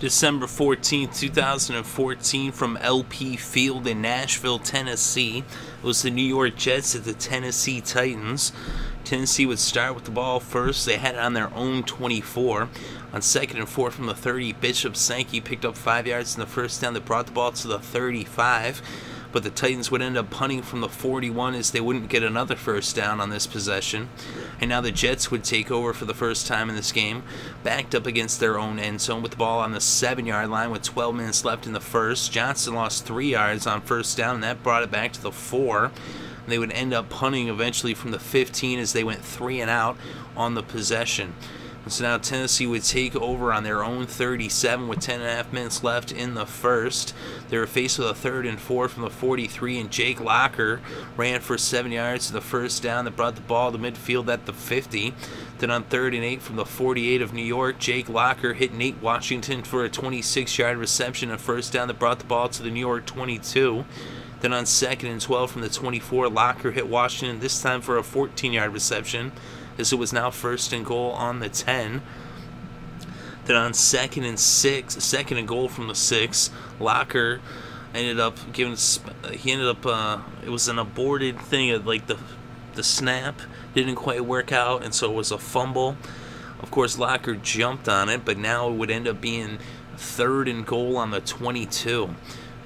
December 14th, 2014, from LP Field in Nashville, Tennessee. It was the New York Jets at the Tennessee Titans. Tennessee would start with the ball first. They had it on their own 24. On 2nd and 4 from the 30, Bishop Sankey picked up 5 yards in the first down that brought the ball to the 35. But the Titans would end up punting from the 41 as they wouldn't get another first down on this possession. And now the Jets would take over for the first time in this game, backed up against their own end zone with the ball on the 7-yard line with 12 minutes left in the first. Johnson lost 3 yards on first down, and that brought it back to the 4. They would end up punting eventually from the 15 as they went 3 and out on the possession. So now Tennessee would take over on their own 37 with 10.5 minutes left in the first. They were faced with a 3rd and 4 from the 43, and Jake Locker ran for 7 yards to the first down that brought the ball to midfield at the 50. Then on 3rd and 8 from the 48 of New York, Jake Locker hit Nate Washington for a 26-yard reception, a first down that brought the ball to the New York 22. Then on 2nd and 12 from the 24, Locker hit Washington, this time for a 14-yard reception, as it was now 1st and goal on the 10. Then on 2nd and 6, 2nd and goal from the 6, Locker ended up giving, it was an aborted thing, like the snap didn't quite work out, and so it was a fumble. Of course, Locker jumped on it, but now it would end up being 3rd and goal on the 22.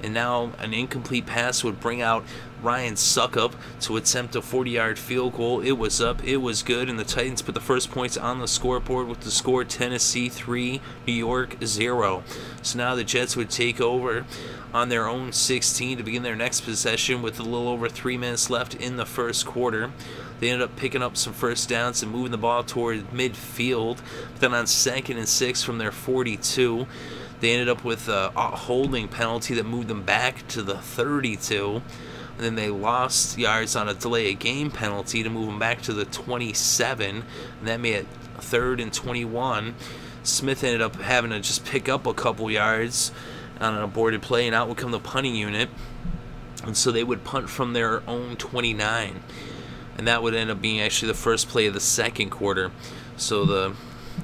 And now an incomplete pass would bring out Ryan Succop to attempt a 40-yard field goal. It was up, it was good, and the Titans put the first points on the scoreboard with the score Tennessee 3, New York 0. So now the Jets would take over on their own 16 to begin their next possession with a little over 3 minutes left in the first quarter. They ended up picking up some first downs and moving the ball toward midfield. But then on 2nd and 6 from their 42, they ended up with a holding penalty that moved them back to the 32. And then they lost yards on a delay of game penalty to move them back to the 27. And that made it 3rd and 21. Smith ended up having to just pick up a couple yards on an aborted play, and out would come the punting unit. And so they would punt from their own 29. And that would end up being actually the first play of the second quarter. So the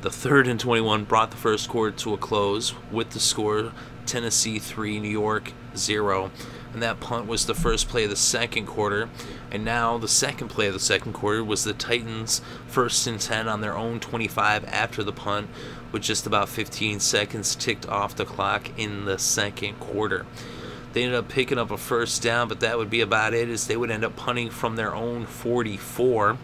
3rd and 21 brought the first quarter to a close with the score Tennessee 3, New York 0. And that punt was the first play of the second quarter. And now the second play of the second quarter was the Titans' 1st and 10 on their own 25 after the punt, with just about 15 seconds ticked off the clock in the second quarter. They ended up picking up a first down, but that would be about it, as they would end up punting from their own 44.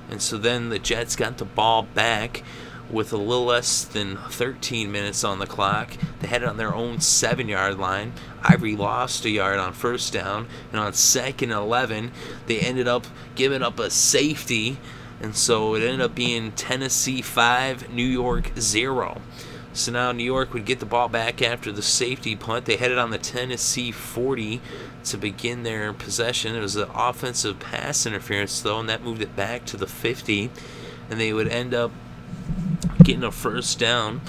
And so then the Jets got the ball back with a little less than 13 minutes on the clock. They had it on their own 7-yard line. Ivory lost a yard on first down, and on 2nd and 11, they ended up giving up a safety, and so it ended up being Tennessee 5, New York 0. So now New York would get the ball back after the safety punt. They had it on the Tennessee 40 to begin their possession. It was an offensive pass interference, though, and that moved it back to the 50, and they would end up getting a first down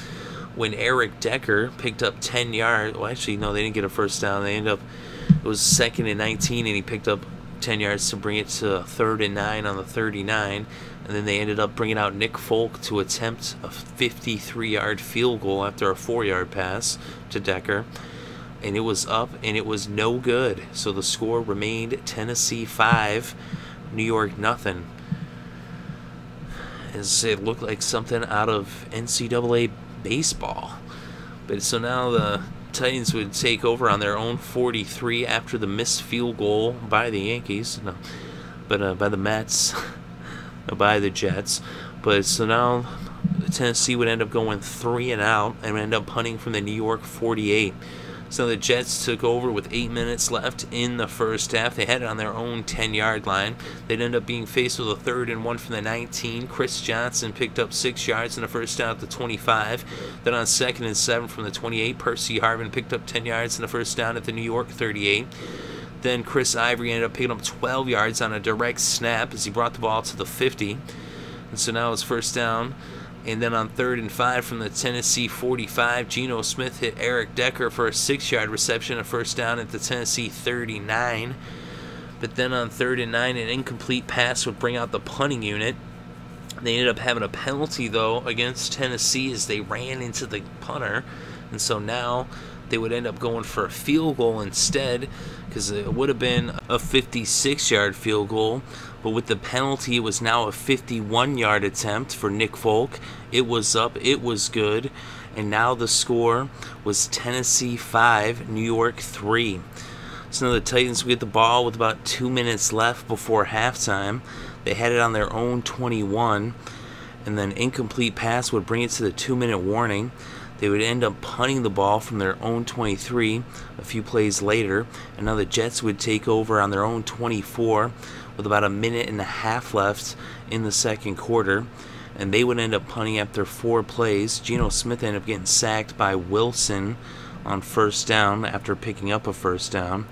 when Eric Decker picked up 10 yards. Well, actually, no, they didn't get a first down. They ended up, it was 2nd and 19, and he picked up 10 yards to bring it to 3rd and 9 on the 39. And then they ended up bringing out Nick Folk to attempt a 53-yard field goal after a 4-yard pass to Decker. And it was up, and it was no good. So the score remained Tennessee 5, New York nothing. As it looked like something out of NCAA baseball. But so now the Titans would take over on their own 43 after the missed field goal by the Yankees. No, but by the Mets. By the Jets. But so now Tennessee would end up going 3 and out and would end up punting from the New York 48. So the Jets took over with 8 minutes left in the first half. They had it on their own 10-yard line. They'd end up being faced with a 3rd and 1 from the 19. Chris Johnson picked up 6 yards in the first down at the 25. Then on 2nd and 7 from the 28, Percy Harvin picked up 10 yards in the first down at the New York 38. Then Chris Ivory ended up picking up 12 yards on a direct snap as he brought the ball to the 50. And so now it's first down. And then on 3rd and 5 from the Tennessee 45, Geno Smith hit Eric Decker for a 6-yard reception, a first down at the Tennessee 39. But then on 3rd and 9, an incomplete pass would bring out the punting unit. They ended up having a penalty, though, against Tennessee as they ran into the punter. And so now they would end up going for a field goal instead, because it would have been a 56-yard field goal. But with the penalty, it was now a 51-yard attempt for Nick Folk. It was up, it was good. And now the score was Tennessee 5, New York 3. So now the Titans would get the ball with about 2 minutes left before halftime. They had it on their own 21, and then incomplete pass would bring it to the 2-minute warning. They would end up punting the ball from their own 23 a few plays later, and now the Jets would take over on their own 24 with about a minute and a half left in the second quarter, and they would end up punting after 4 plays. Geno Smith ended up getting sacked by Wilson on first down after picking up a first down.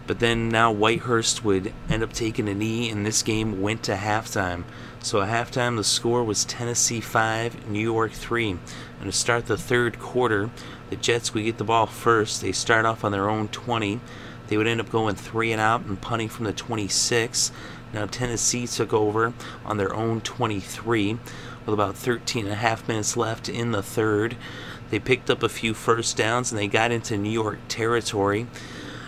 But then now Whitehurst would end up taking a knee, and this game went to halftime. So at halftime, the score was Tennessee 5, New York 3. And to start the third quarter, the Jets would get the ball first. They start off on their own 20. They would end up going 3 and out and punting from the 26. Now Tennessee took over on their own 23 with about 13 and a half minutes left in the third. They picked up a few first downs, and they got into New York territory,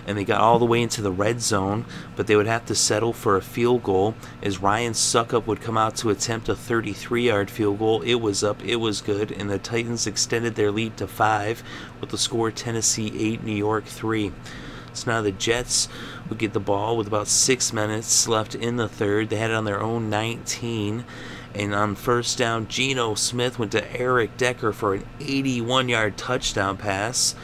and they got all the way into the red zone, but they would have to settle for a field goal as Ryan Succop would come out to attempt a 33-yard field goal. It was up, it was good, and the Titans extended their lead to 5 with the score Tennessee 8, New York 3. So now the Jets would get the ball with about 6 minutes left in the third. They had it on their own 19. And on first down, Geno Smith went to Eric Decker for an 81-yard touchdown pass,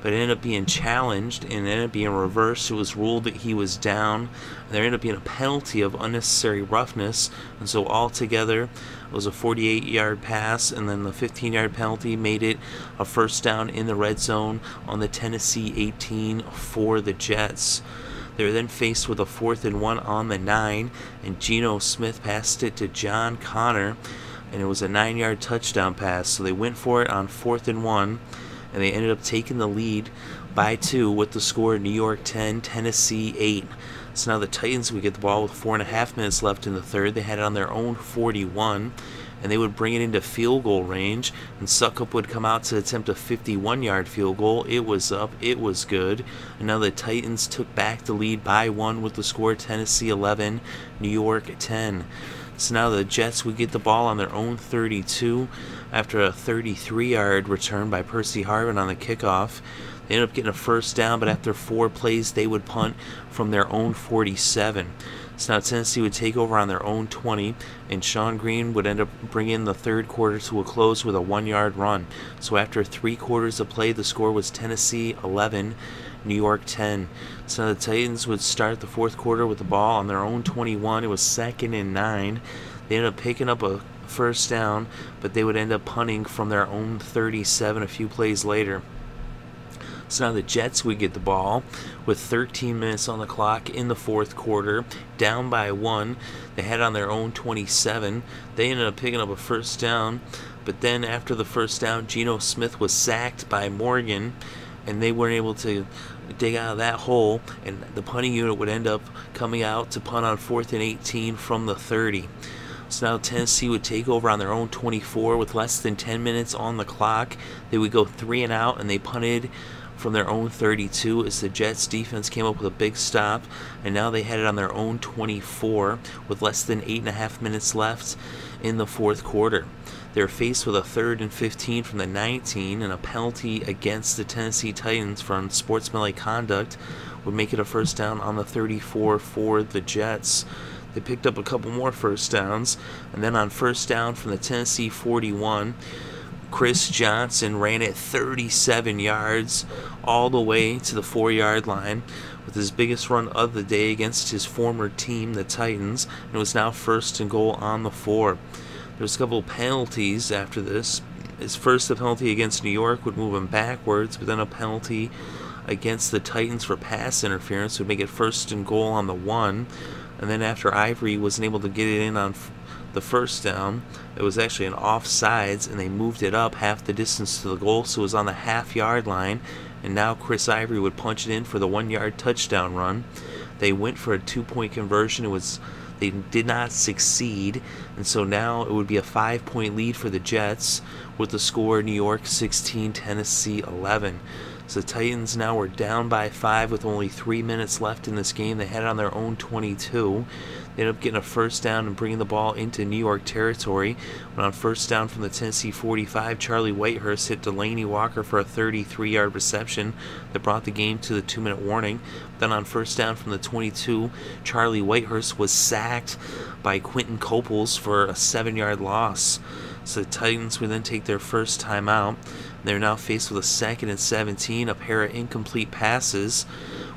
but it ended up being challenged and ended up being reversed. It was ruled that he was down, and there ended up being a penalty of unnecessary roughness, and so altogether it was a 48-yard pass, and then the 15-yard penalty made it a first down in the red zone on the Tennessee 18 for the Jets. They were then faced with a 4th and 1 on the 9, and Geno Smith passed it to John Connor, and it was a 9-yard touchdown pass. So they went for it on 4th and 1, and they ended up taking the lead by 2 with the score New York 10, Tennessee 8. So now the Titans would get the ball with 4.5 minutes left in the third. They had it on their own 41, and they would bring it into field goal range, and Succop would come out to attempt a 51-yard field goal. It was up, it was good, and now the Titans took back the lead by 1 with the score Tennessee 11, New York 10. So now the Jets would get the ball on their own 32 after a 33-yard return by Percy Harvin on the kickoff. They ended up getting a first down, but after 4 plays, they would punt from their own 47. So now Tennessee would take over on their own 20, and Shonn Greene would end up bringing the third quarter to a close with a 1-yard run. So after 3 quarters of play, the score was Tennessee 11, New York 10. So now the Titans would start the fourth quarter with the ball on their own 21. It was 2nd and 9. They ended up picking up a first down, but they would end up punting from their own 37 a few plays later. So now the Jets would get the ball with 13 minutes on the clock in the fourth quarter, down by 1. They had it on their own 27. They ended up picking up a first down, but then after the first down, Geno Smith was sacked by Morgan, and they weren't able to dig out of that hole, and the punting unit would end up coming out to punt on 4th and 18 from the 30. So now Tennessee would take over on their own 24 with less than 10 minutes on the clock. They would go 3 and out, and they punted from their own 32 as the Jets defense came up with a big stop, and now they had it on their own 24 with less than 8.5 minutes left in the fourth quarter. They were faced with a 3rd and 15 from the 19, and a penalty against the Tennessee Titans for unsportsmanlike conduct would make it a first down on the 34 for the Jets. They picked up a couple more first downs, and then on first down from the Tennessee 41, Chris Johnson ran it 37 yards all the way to the 4-yard line with his biggest run of the day against his former team, the Titans, and it was now 1st and goal on the 4. There was a couple penalties after this. His first penalty against New York would move him backwards, but then a penalty against the Titans for pass interference would make it 1st and goal on the 1. And then after Ivory wasn't able to get it in on the first down, it was actually an offsides, and they moved it up half the distance to the goal, so it was on the half-yard line, and now Chris Ivory would punch it in for the 1-yard touchdown run. They went for a 2-point conversion. It was They did not succeed, and so now it would be a 5-point lead for the Jets with the score New York 16, Tennessee 11. So the Titans now were down by 5 with only 3 minutes left in this game. They had it on their own 22. They ended up getting a first down and bringing the ball into New York territory. When on first down from the Tennessee 45, Charlie Whitehurst hit Delaney Walker for a 33-yard reception that brought the game to the 2-minute warning. Then on first down from the 22, Charlie Whitehurst was sacked by Quentin Coples for a 7-yard loss. So the Titans would then take their first timeout. They're now faced with a 2nd and 17. A pair of incomplete passes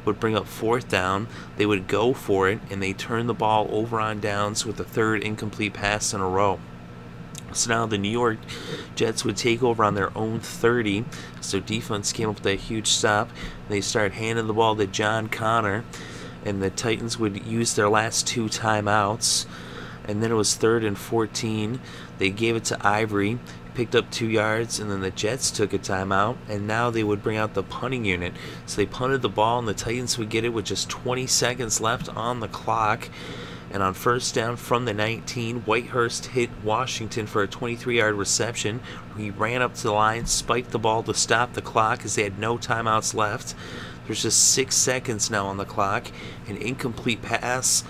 would bring up 4th down. They would go for it, and they turn the ball over on downs with a 3rd incomplete pass in a row. So now the New York Jets would take over on their own 30. So defense came up with a huge stop. They started handing the ball to John Connor, and the Titans would use their last 2 timeouts. And then it was 3rd and 14. They gave it to Ivory, picked up 2 yards, and then the Jets took a timeout, and now they would bring out the punting unit. So they punted the ball, and the Titans would get it with just 20 seconds left on the clock. And on first down from the 19, Whitehurst hit Washington for a 23-yard reception. He ran up to the line, spiked the ball to stop the clock as they had no timeouts left. There's just 6 seconds now on the clock. An incomplete pass,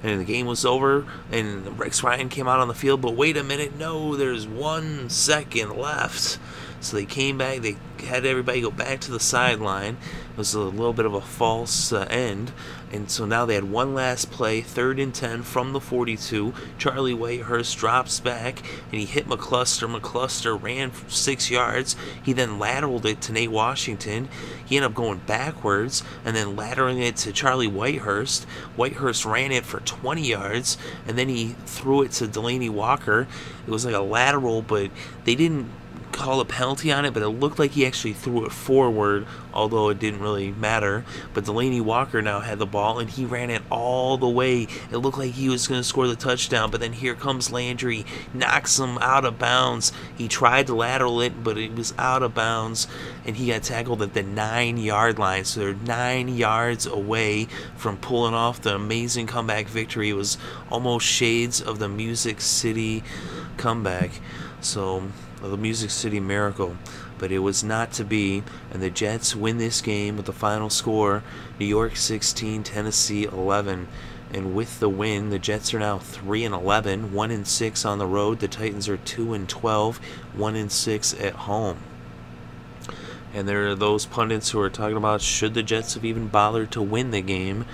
and the game was over, and Rex Ryan came out on the field. But wait a minute, no, there's 1 second left. So they came back, they had everybody go back to the sideline. It was a little bit of a false end. And so now they had one last play, 3rd and 10 from the 42. Charlie Whitehurst drops back, and he hit McCluster. McCluster ran for 6 yards. He then lateraled it to Nate Washington. He ended up going backwards and then lateraling it to Charlie Whitehurst. Whitehurst ran it for 20 yards, and then he threw it to Delaney Walker. It was like a lateral, but they didn't call a penalty on it, but it looked like he actually threw it forward, although it didn't really matter. But Delaney Walker now had the ball, and he ran it all the way. It looked like he was going to score the touchdown, but then here comes Landry, knocks him out of bounds. He tried to lateral it, but it was out of bounds, and he got tackled at the 9-yard line. So they're 9 yards away from pulling off the amazing comeback victory. It was almost shades of the Music City comeback. So the Music City Miracle, but it was not to be, and the Jets win this game with the final score, New York 16, Tennessee 11. And with the win, the Jets are now 3-11, 1-6 on the road. The Titans are 2-12, 1-6 at home. And there are those pundits who are talking about, should the Jets have even bothered to win the game?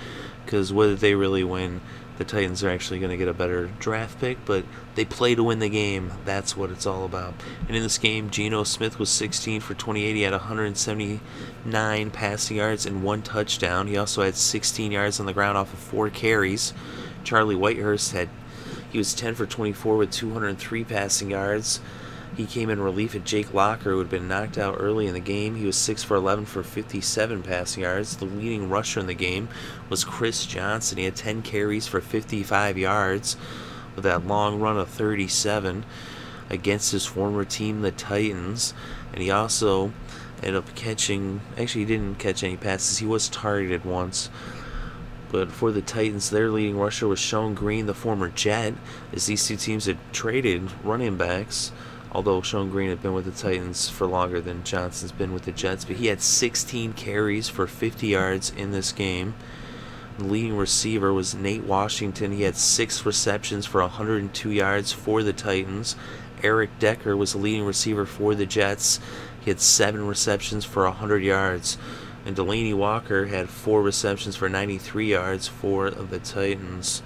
Because whether they really win, the Titans are actually going to get a better draft pick, but they play to win the game. That's what it's all about. And in this game, Geno Smith was 16 for 28. He had 179 passing yards and 1 touchdown. He also had 16 yards on the ground off of 4 carries. Charlie Whitehurst he was 10 for 24 with 203 passing yards. He came in relief at Jake Locker, who had been knocked out early in the game. He was 6 for 11 for 57 passing yards. The leading rusher in the game was Chris Johnson. He had 10 carries for 55 yards with that long run of 37 against his former team, the Titans. And he also ended up catching, actually he didn't catch any passes. He was targeted once. But for the Titans, their leading rusher was Shonn Greene, the former Jet, as these two teams had traded running backs. Although Shonn Greene had been with the Titans for longer than Johnson's been with the Jets. But he had 16 carries for 50 yards in this game. The leading receiver was Nate Washington. He had 6 receptions for 102 yards for the Titans. Eric Decker was the leading receiver for the Jets. He had 7 receptions for 100 yards. And Delaney Walker had 4 receptions for 93 yards for the Titans.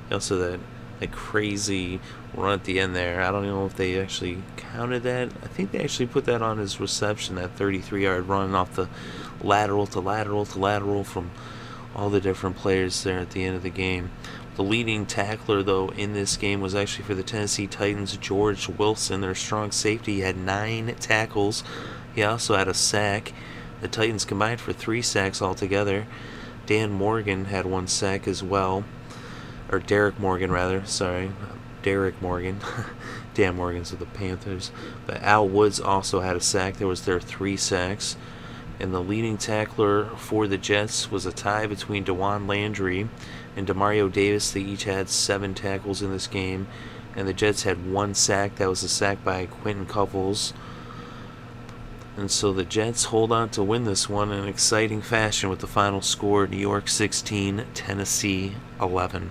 He also had that crazy run at the end there. I don't know if they actually counted that. I think they actually put that on his reception, that 33-yard run off the lateral to lateral to lateral from all the different players there at the end of the game. The leading tackler, though, in this game was actually for the Tennessee Titans, George Wilson, their strong safety. He had 9 tackles. He also had a sack. The Titans combined for 3 sacks altogether. Dan Morgan had 1 sack as well. Or Derek Morgan, rather. Sorry. Derek Morgan. Dan Morgan's with the Panthers. But Al Woods also had a sack. There was their 3 sacks. And the leading tackler for the Jets was a tie between DeJuan Landry and Demario Davis. They each had 7 tackles in this game. And the Jets had 1 sack. That was a sack by Quentin Couples. And so the Jets hold on to win this one in exciting fashion with the final score, New York 16, Tennessee 11.